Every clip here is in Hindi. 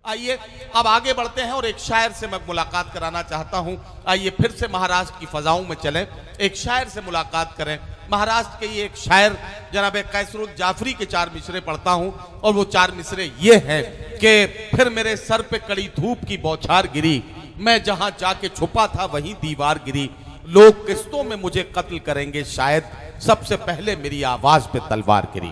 आइए अब आगे बढ़ते हैं और एक शायर से मैं मुलाकात कराना चाहता हूं। आइए फिर से महाराष्ट्र की फजाओं में चलें, एक शायर से मुलाकात करें। महाराष्ट्र के ये एक शायर जनाब कैसरुल जाफरी के 4 मिसरे पढ़ता हूं और वो 4 मिसरे ये हैं कि फिर मेरे सर पे कड़ी धूप की बौछार गिरी, मैं जहां जाके छुपा था वहीं दीवार गिरी, लोग किस्तों में मुझे कत्ल करेंगे शायद, सबसे पहले मेरी आवाज पे तलवार गिरी।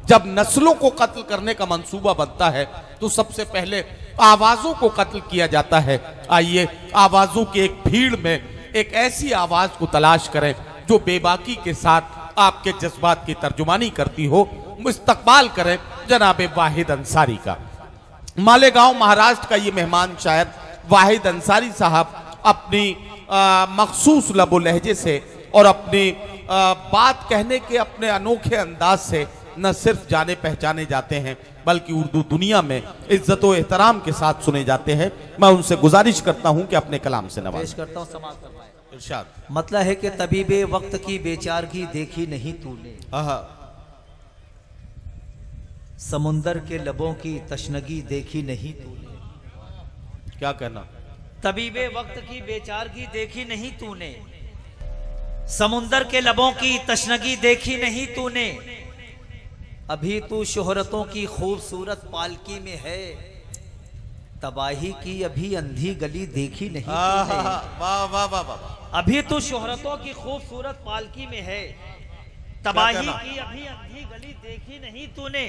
जब नस्लों को कत्ल करने का मंसूबा बनता है तो सबसे पहले आवाजों को कत्ल किया जाता है। आइए आवाजों की एक भीड़ में एक ऐसी आवाज को तलाश करें जो बेबाकी के साथ आपके जज्बात की तर्जुमानी करती हो। मुस्तकबाल करें जनाब वाहिद अंसारी का। मालेगांव महाराष्ट्र का ये मेहमान शायर वाहिद अंसारी साहब अपनी मखसूस लबो लहजे से और अपनी बात कहने के अपने अनोखे अंदाज से न सिर्फ जाने पहचाने जाते हैं बल्कि उर्दू दुनिया में इज्जत व एहतराम के साथ सुने जाते हैं। मैं उनसे गुजारिश करता हूं कि अपने कलाम से नवाज करता हूं। समाप्त करवाएं। इरशाद। मतलब है कि तबीबे वक्त की बेचारगी देखी नहीं तूने, समुंदर के लबों की तशनगी देखी नहीं तूने। क्या कहना? तबीबे वक्त की बेचारगी देखी नहीं तूने, समुंदर के लबों की तशनगी देखी नहीं तूने, अभी तू शोहरतों की खूबसूरत पालकी में है, तबाही की अभी अंधी गली देखी नहीं तूने। वाह वाह वाह वाह। अभी तू शोहरतों की खूबसूरत पालकी में है, तबाही की अभी अंधी गली देखी नहीं तूने,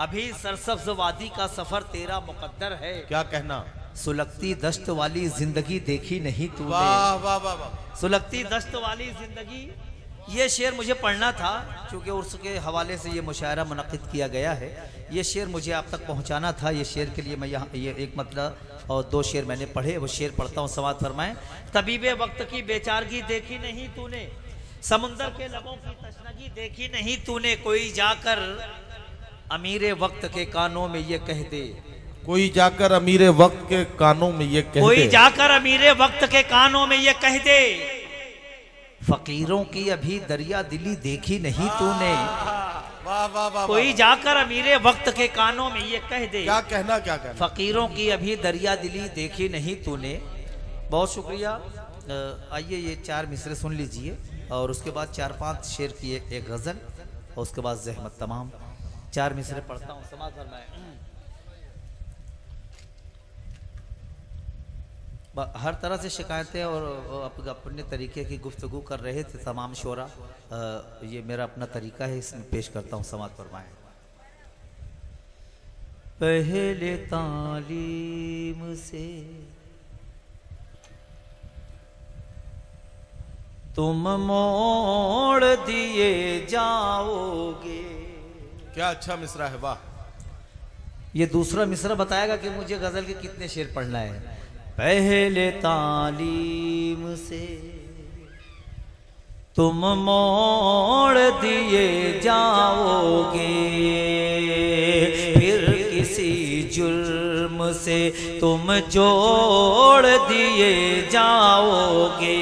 अभी सरसब्ज वादी का सफर तेरा मुकद्दर है। क्या कहना? सुलगती दश्त वाली जिंदगी देखी नहीं तूने। वाह वाह वाह वाह। सुलगती दश्त वाली जिंदगी, ये शेर मुझे पढ़ना था क्योंकि उसके हवाले से ये मुशायरा मुनक़िद किया गया है। ये शेर मुझे आप तक पहुंचाना था। ये शेर के लिए मैं यहाँ ये एक मतलब और 2 शेर मैंने पढ़े, वो शेर पढ़ता हूँ। समाअत फरमाएं। तबीबे वक्त की बेचारगी देखी नहीं तूने, समुंदर के लबों की तशनगी देखी नहीं तूने, कोई जाकर अमीरे वक्त के कानों में ये कह दे, कोई जाकर अमीरे वक्त के कानों में ये कह दे, कोई जाकर अमीरे वक्त के कानों में ये कह दे, फकीरों की अभी दरिया दिली देखी नहीं तूने। वाह वाह वाह। कोई जाकर अमीरे वक्त के कानों में ये कह दे। क्या कहना? क्या कहना? फकीरों की अभी दरिया दिली देखी नहीं तूने। बहुत शुक्रिया। आइए ये 4 मिसरे सुन लीजिए और उसके बाद 4-5 शेर की एक गजल और उसके बाद ज़हमत तमाम। 4 मिसरे पढ़ता हूँ। समाअत फरमाएं। हर तरह से शिकायतें और अपने तरीके की गुफ्तगू कर रहे थे तमाम शोरा। ये मेरा अपना तरीका है, इसमें पेश करता हूँ। समाअत फरमाएं। पहले तालीम से तुम मोड़ दिए जाओगे। क्या अच्छा मिसरा है, वाह। ये दूसरा मिसरा बताएगा कि मुझे गजल के कितने शेर पढ़ना है। पहले तालीम से तुम मोड़ दिए जाओगे, फिर किसी जुर्म से तुम जोड़ दिए जाओगे,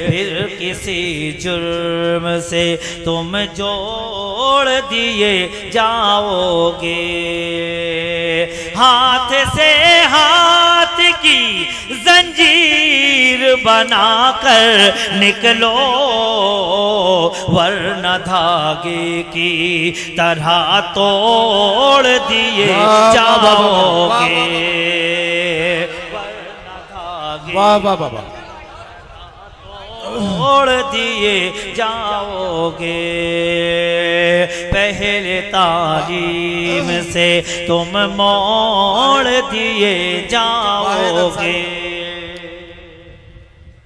फिर किसी जुर्म से तुम जोड़ दिए जाओगे, हाथ से हाथ की जंजीर बनाकर निकलो, वरना धागे की तरह तोड़ दिए जाओगे, वरना धागे वाह वाह वाह तोड़ दिए जाओगे, पहले तालीम से तुम मोड़ दिए जाओगे।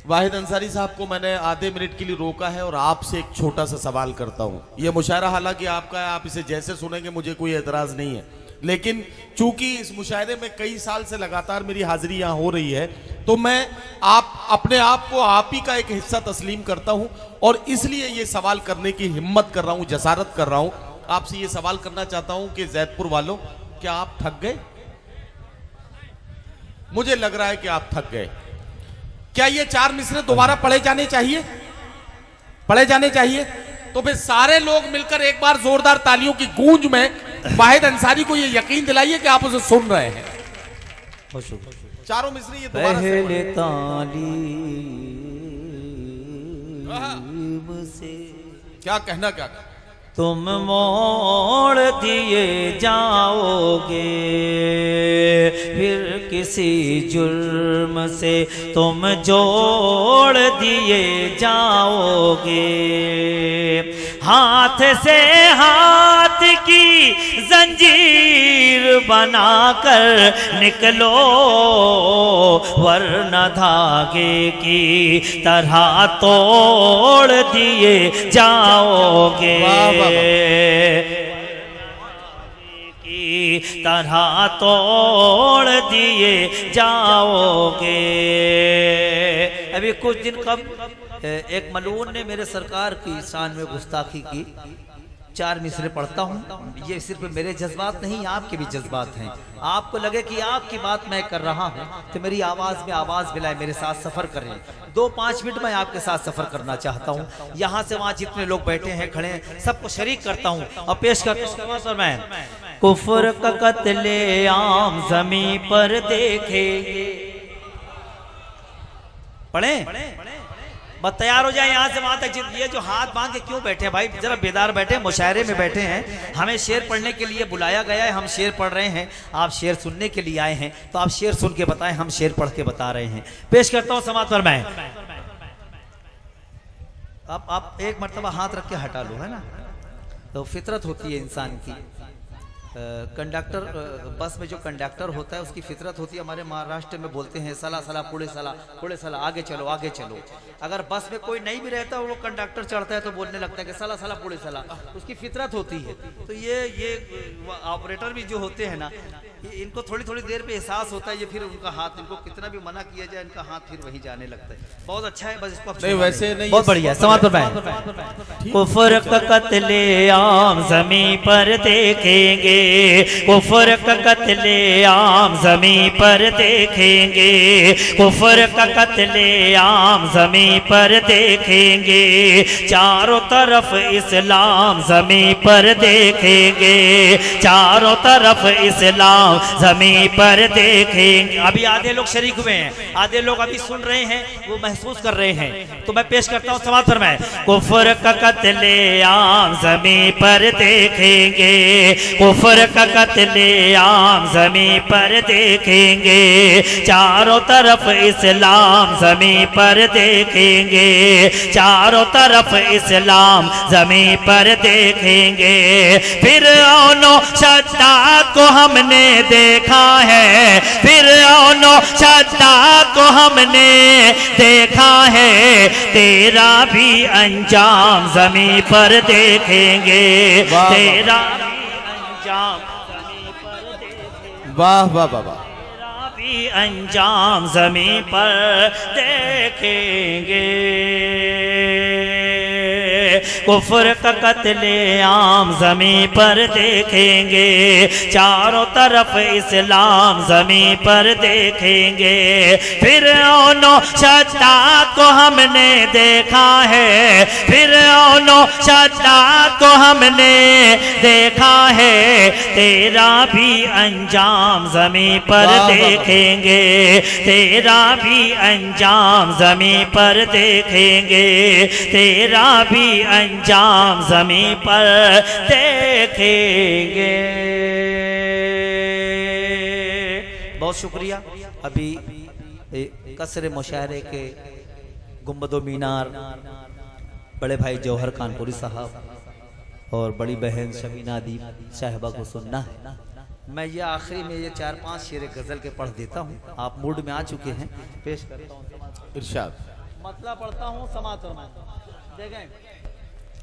वाहिद अंसारी साहब को मैंने आधे मिनट के लिए रोका है और आपसे एक छोटा सा सवाल करता हूं। यह मुशायरा हालांकि आपका है, आप इसे जैसे सुनेंगे मुझे कोई एतराज नहीं है, लेकिन चूंकि इस मुशायरे में कई साल से लगातार मेरी हाजिरी यहाँ हो रही है तो मैं अपने आप को आप ही का एक हिस्सा तस्लीम करता हूं और इसलिए ये सवाल करने की हिम्मत कर रहा हूं, जसारत कर रहा हूं। आपसे ये सवाल करना चाहता हूं कि जैदपुर वालों, क्या आप थक गए? मुझे लग रहा है कि आप थक गए। क्या ये 4 मिसरे दोबारा पढ़े जाने चाहिए? पढ़े जाने चाहिए? तो फिर सारे लोग मिलकर एक बार जोरदार तालियों की गूंज में वाहिद अंसारी को ये यकीन दिलाइए कि आप उसे सुन रहे हैं। चारों मिसरी ये दोबारा पहले तालीम से क्या कहना, क्या कहना? तुम मोड़ दिए जाओगे, फिर किसी जुर्म से तुम जोड़ दिए जाओगे। हाथ से हाथ की जंजीर बनाकर निकलो, वरना धागे की तरह तोड़ दिए जाओगे। की तरह तोड़ दिए जाओगे। अभी कुछ दिन कब एक मलून ने मेरे सरकार की शान में गुस्ताखी की। 4 मिसरे पढ़ता हूँ। ये सिर्फ मेरे जज्बात नहीं, आपके भी जज्बात हैं। आपको लगे कि आपकी बात मैं कर रहा हूँ तो मेरी आवाज़ में आवाज़ मिलाए, मेरे साथ सफ़र करें। 2-5 मिनट मैं आपके साथ सफ़र करना चाहता हूँ। यहाँ से वहाँ जितने लोग बैठे हैं, खड़े हैं, सबको शरीक करता हूँ और पेश करता हूँ। मैं कुफ्र का कत्ले आम ज़मीं पर देखे। पढ़े बस तैयार हो जाए यहाँ से वहां तक। ये जो हाथ बांध के क्यों बैठे हैं भाई, जरा बेदार बैठे, मुशायरे में बैठे हैं। हमें शेर पढ़ने के लिए बुलाया गया है, हम शेर पढ़ रहे हैं। आप शेर सुनने के लिए आए हैं तो आप शेर सुन के बताएं, हम शेर पढ़ के बता रहे हैं। पेश करता हूँ समात पर मैं। अब आप एक मर्तबा हाथ रख के हटा लो, है ना, तो फितरत होती है इंसान की। कंडक्टर बस में जो कंडक्टर होता है उसकी फितरत होती है। हमारे महाराष्ट्र में बोलते हैं सला सला पुड़े सला, आगे चलो आगे चलो। अगर बस में कोई नहीं भी रहता वो कंडक्टर चढ़ता है तो बोलने लगता है कि सला सला पुड़े सला, उसकी फितरत होती है। तो ये ऑपरेटर भी जो होते हैं ना, इनको थोड़ी थोड़ी देर पे एहसास होता है, ये फिर उनका हाथ, इनको कितना भी मना किया जाए इनका हाथ फिर वहीं जाने लगता है। बहुत अच्छा है, बस इसको नहीं वैसे नहीं, बहुत बढ़िया। समाज पर कुफ्र का कत्ले आम ज़मीं पर देखेंगे, कुफ्र का कत्ले आम ज़मीं पर देखेंगे, कुफ्र का कत्ले आम ज़मीं पर देखेंगे। चारों तरफ इस्लाम ज़मीं पर देखेंगे, चारों तरफ इस्लाम ज़मीं पर देखेंगे। अभी आधे लोग शरीक हुए हैं, आधे लोग अभी सुन रहे हैं, वो महसूस कर रहे हैं। तो मैं पेश करता हूँ समाज पर मैं। कुफ्र का कत्ले आम ज़मीं पर देखेंगे, कुफ्र का कत्ले आम ज़मीं पर देखेंगे। चारों तरफ इस्लाम ज़मीं पर देखेंगे, चारों तरफ इस्लाम ज़मीं पर देखेंगे। फिर औनो शद्दाद को हमने देखा है, फिर औनो शद्दाद को हमने देखा है। तेरा भी अंजाम ज़मीं पर देखेंगे, तेरा भी अंजाम ज़मीं पर देखेंगे। वाह वाह वाह वाह। तेरा भी अंजाम ज़मीं पर देखेंगे। कुफ्र का कत्ले आम ज़मीं पर देखेंगे, चारों तरफ इस्लाम ज़मीं पर देखेंगे। फिर औनो शद्दाद को हमने देखा है, फिर औनो शद्दाद को हमने देखा है। तेरा भी अंजाम ज़मीं पर देखेंगे, तेरा भी अंजाम ज़मीं पर देखेंगे, तेरा भी अंजाम ज़मीं पर देखेंगे। बहुत शुक्रिया। अभी कसरे मुशायरे के गुंबदो मीनार बड़े भाई जौहर कानपुरी साहब और बड़ी बहन शमीना दीप साहिबा को सुनना है। मैं ये आखिरी में ये 4-5 शेर गजल के पढ़ देता हूँ। आप मूड में आ चुके हैं, पेश करता हूँ। इरशाद मतलब पढ़ता हूँ समाज देखें।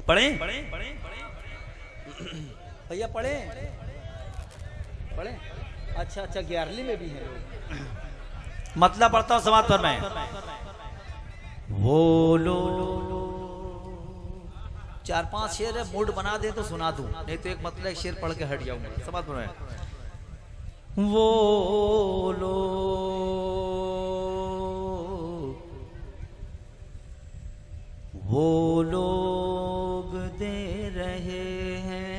पढ़े भैया, पढ़े पढ़े। अच्छा 11वीं में भी है। मतलब पढ़ता हूँ समाज पर मैं। वो लो 4-5 शेर है, मूड बना दे तो सुना दूं, नहीं तो एक मतलब एक शेर पढ़ के हट जाऊंगा। समाज पर मैं। वो लो वो लोग दे रहे हैं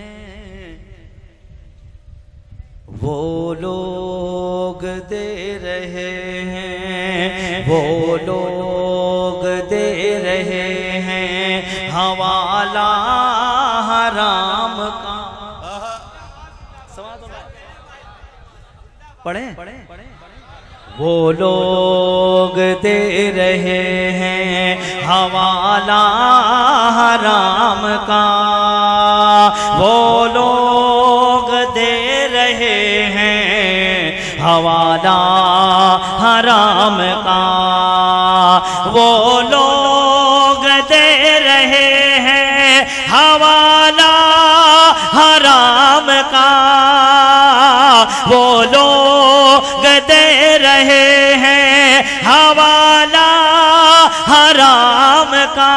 रहे हैं, वो लोग दे रहे हैं हवाला हराम का। पढ़े वो लोग दे रहे हैं हवाला हराम का, वो लोग दे रहे हैं हवाला हराम का, वो लोग दे रहे हैं हवाला हराम का, वो लोग दे रहे हैं हवाला हराम का,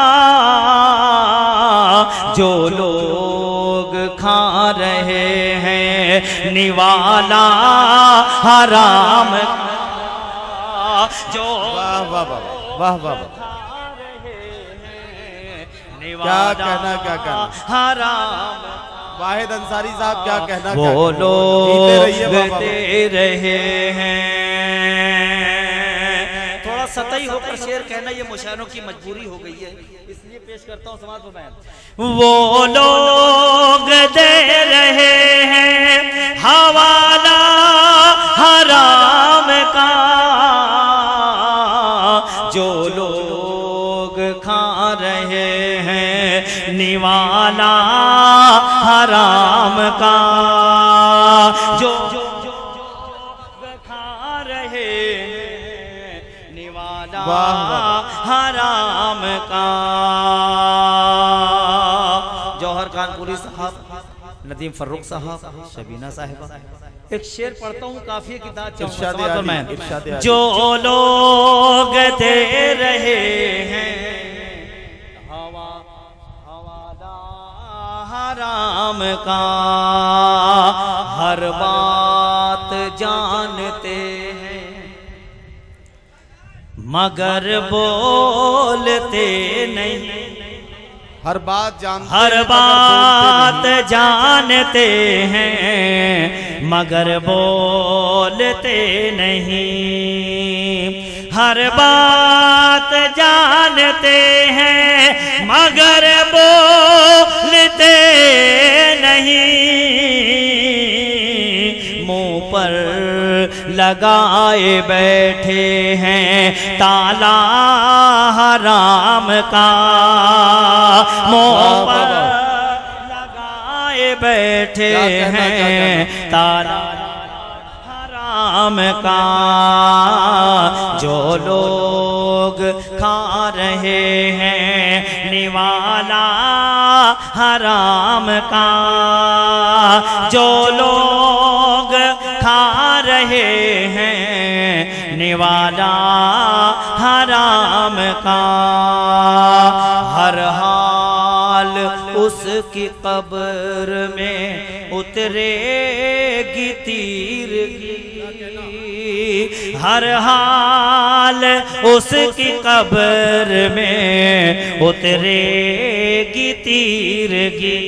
जो लोग खा रहे हैं निवाला हराम का, जो वाह वाह वाह वाह वाह, क्या कहना क्या कहना। हराम वाहिद अंसारी साहब क्या कहना, वो लोग दे रहे हैं। थोड़ा सतही होकर शेर कहना ये मुशायरों की मजबूरी हो गई है, इसलिए पेश करता हूँ समाज में। वो लोग दे रहे हैं हवाला हराम का, जो लोग खा रहे हैं निवाला हराम का, जो खा रहे हैं निवाला हराम का। जौहर कानपुरी साहब, नदीम फर्रुख साहब, शबीना साहिबा, एक शेर पढ़ता हूँ काफी किताब। जो लोग दे रहे हैं हराम का, हर बात जानते हैं मगर बोलते नहीं, हर बात जानते हैं मगर बोलते नहीं, हर बात जानते हैं मगर बोलते नहीं, मुंह पर लगाए बैठे हैं ताला हराम का, मुंह पर लगाए बैठे हैं ताला हराम का, जो लोग खा रहे हैं निवाला हराम का, जो लोग खा रहे हैं निवाला हराम का, हर हाल उसकी कब्र में उतरेगी तीर की, हर हाल उसकी कब्र में उतरेगी तीरगी,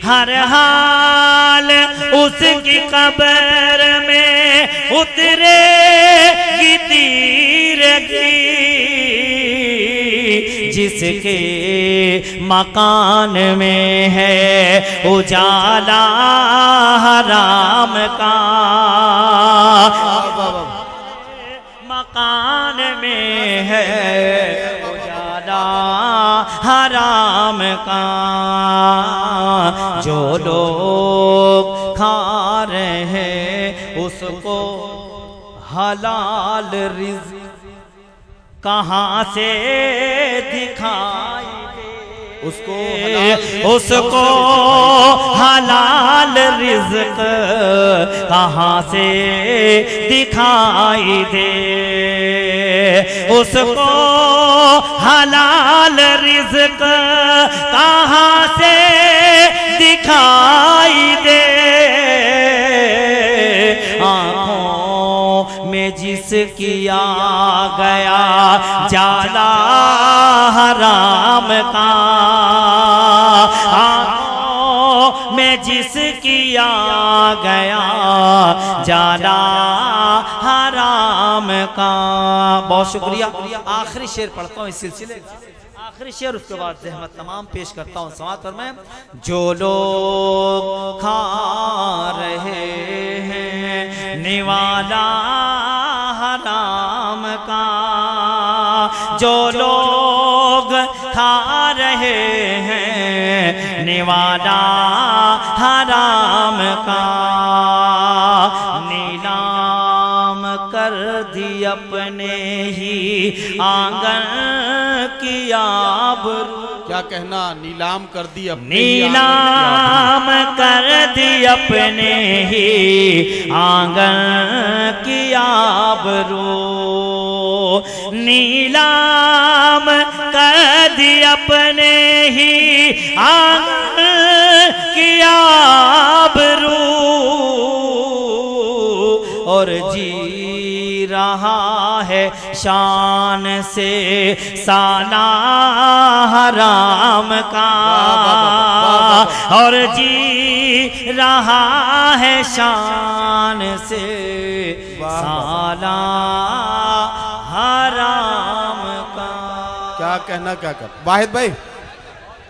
हर हाल उसकी कब्र में उतरेगी तीरगी, जिसके मकान में है उजाला हराम का, मकान में है उजाला हराम का, जो लोग खा रहे हैं उसको हलाल रिज़्क़ कहाँ से दिखाई दे, उसको हलाल रिज़्क़ कहाँ से दिखाई दे, उसको हलाल रिज़्क़ कहाँ से दिखाई दे, आँखों में जिसकी आ गया जाला हराम का, आँखों में जिसकी आ गया जाला हराम का। बहुत शुक्रिया। आखिरी शेर पढ़ता हूँ इस सिलसिले, आखिरी शेर, उसके बाद ज़हमत तमाम पेश करता हूँ। समात पर मैं, जो लोग खा रहे हैं निवाला हराम का, जो लोग खा रहे हैं निवाला हराम का, नीलाम कर दी अपने ही आंगन की आबरू। क्या कहना, नीलाम कर दी अपने नीलाम कर दी अपने ही आंगन की आबरू, नीलाम कर दी अपने ही आंगन की आबरू, और जी रहा है शान से साला हराम का, और जी रहा है शान से साला हराम का। क्या कहना, क्या कर। वाहिद भाई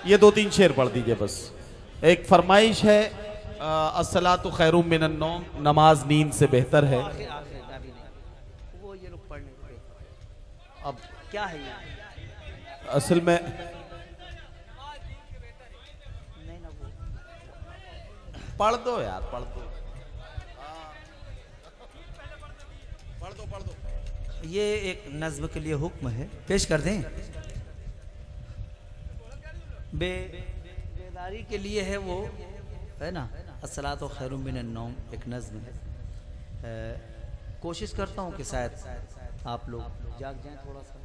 ये 2-3 शेर पढ़ दीजिए बस। एक फरमाइश है, अस्सलातु खैरुम मिनन नौम, नमाज नींद से बेहतर है। वो ये लोग पढ़ने अब क्या है ये? असल में नहीं ना, वो पढ़ दो यार, पढ़ दो, पढ़ दो। ये एक नज्म के लिए हुक्म है, पेश कर दें। बेदारी के लिए है वो, है ना। अस्सलातु खैरुम मिनन नौम एक नज्म है। कोशिश करता हूँ कि शायद आप लोग जाग जाएं थोड़ा सा।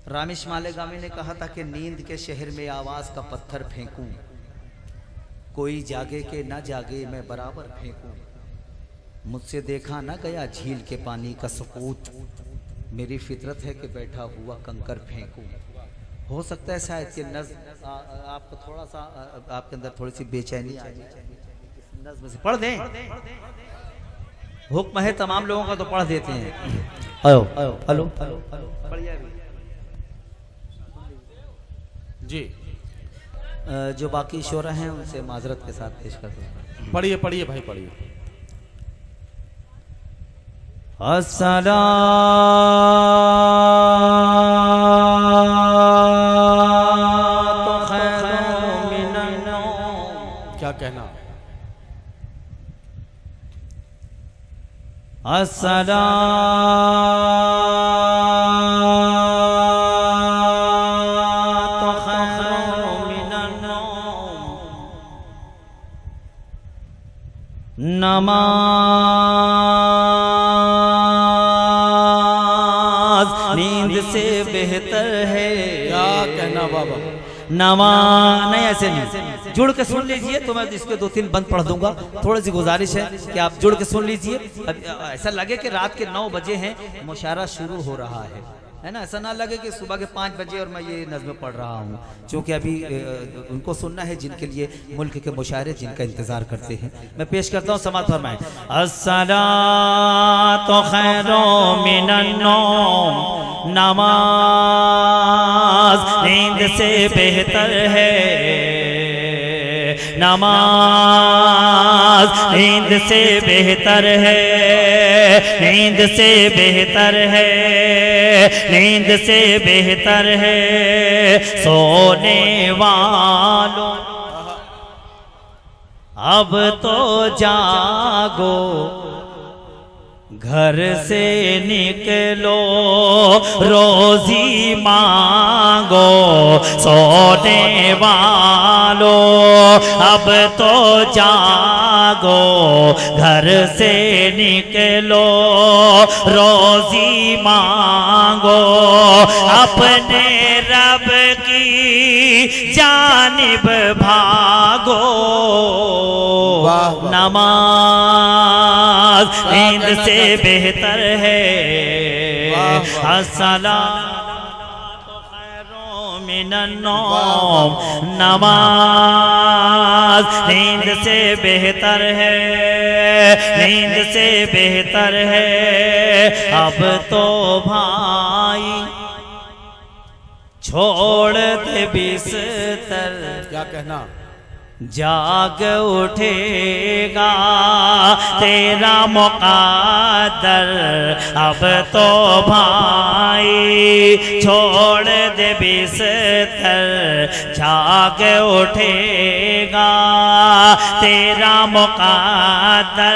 रामिश मालेगामी ने कहा था कि नींद के शहर में आवाज़ का पत्थर फेंकूं, कोई जागे के ना जागे मैं बराबर फेंकूं, मुझसे देखा ना गया झील के पानी का सुकूत, मेरी फितरत है कि बैठा हुआ कंकर फेंकूं। हो सकता है शायद कि नज़्म आपको थोड़ा सा, आपके अंदर थोड़ी सी बेचैनी आ जाए, नज़्म से पढ़ दें। हुक्म है तमाम लोगों का, तो पढ़ देते हैं। हेलो हेलो बढ़िया जी। जो बाकी शोरा हैं उनसे माजरत के साथ पेश करते हैं। पढ़िए पढ़िए भाई, पढ़िए। अस्सलातु खैरुम मिनन नौम। क्या कहना, अस्सलातु खैरुम मिनन नौम। नमाज नींद से बेहतर है। क्या कहना बाबा। नहीं, ऐसे नहीं, जुड़ के सुन लीजिए। तो मैं इसके 2-3 बंद पढ़ दूंगा। थोड़ी सी गुजारिश है कि आप जुड़ के सुन लीजिए। ऐसा लगे कि रात के 9 बजे हैं, मुशायरा शुरू हो रहा है ना। ऐसा ना लगे कि सुबह के 5 बजे और मैं ये नज़्म पढ़ रहा हूँ, क्योंकि अभी उनको सुनना है जिनके लिए मुल्क के मुशायरे जिनका इंतज़ार करते हैं। मैं पेश करता हूँ, समात फरमाएं। अस्सलातु खैरुम मिनन नौम, नमाज नींद से बेहतर है, नमाज नींद से बेहतर है, नींद से बेहतर है, नींद से बेहतर है सोने वालों। अब तो जागो, घर से निकलो, रोजी मांगो सोने वालों। अब तो जागो, घर से निकलो, रोजी मांगो, अपने रब की जानिब भागो। नमाज नींद से बेहतर है। अस्सलातु खैरुम मिनन्नौम, नमाज नींद से बेहतर है, नींद से बेहतर है। अब तो भाई छोड़ दे बिस्तर, क्या कहना, जाग उठेगा तेरा मुक़द्दर। अब तो भाई छोड़ दे बिस्तर, जाग उठेगा तेरा मुक़द्दर।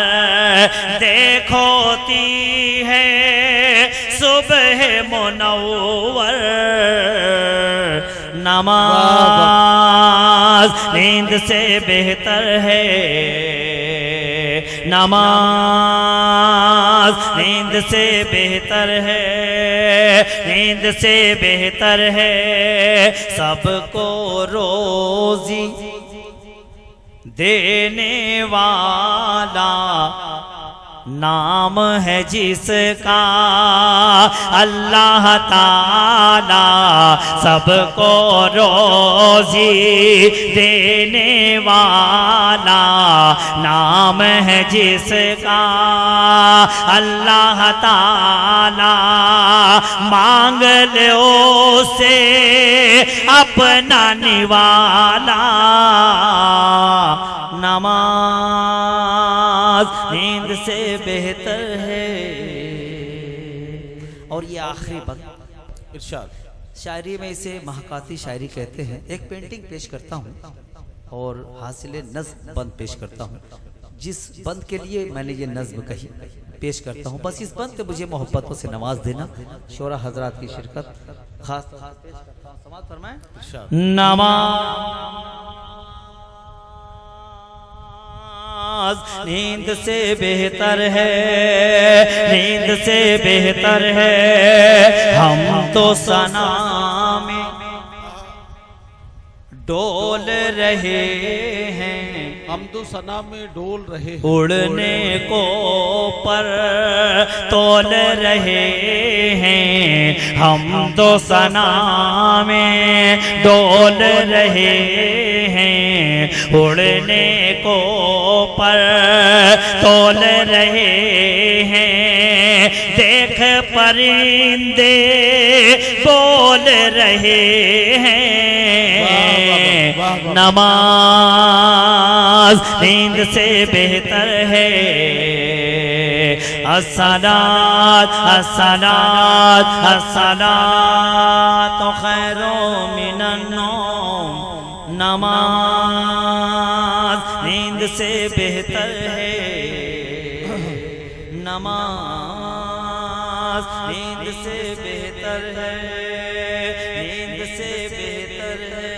देखोती है सुबह मुनव्वर, नमाज नींद से बेहतर है, नमाज नींद से बेहतर है, नींद से बेहतर है। सबको रोजी देने वाला नाम है जिसका अल्लाह ताला, सबको रोजी देने वाला नाम है जिसका अल्लाह ताला। मांग लो से अपना निवाला, नमाज नींद से बेहतर है। और ये आखिरी बंद इरशाद, शायरी में इसे महाकाती शायरी कहते हैं। एक पेंटिंग पेश करता हूँ और हासिल नज़्म बंद पेश करता हूँ। जिस बंद के लिए मैंने ये नज़्म कही पेश करता हूँ, बस इस बंद पे मुझे मोहब्बतों से नवाज देना। शोरा हजरात की शिरकत खास समाअत फरमाएं। नमाज नींद से बेहतर है, नींद से बेहतर है। हम तो सना में डोल रहे हैं, हम तो सना में डोल रहे हैं, उड़ने को पर तोल रहे हैं। हम तो सना में डोल रहे हैं, उड़ने को पर तोल रहे हैं। देख परिंदे बोल रहे हैं, नमाज नींद से बेहतर है। अस्सलात अस्सलात अस्सलात खैरो मिनन्नौम, नमाज नींद से बेहतर है, नमाज नींद से बेहतर है, नींद से बेहतर है।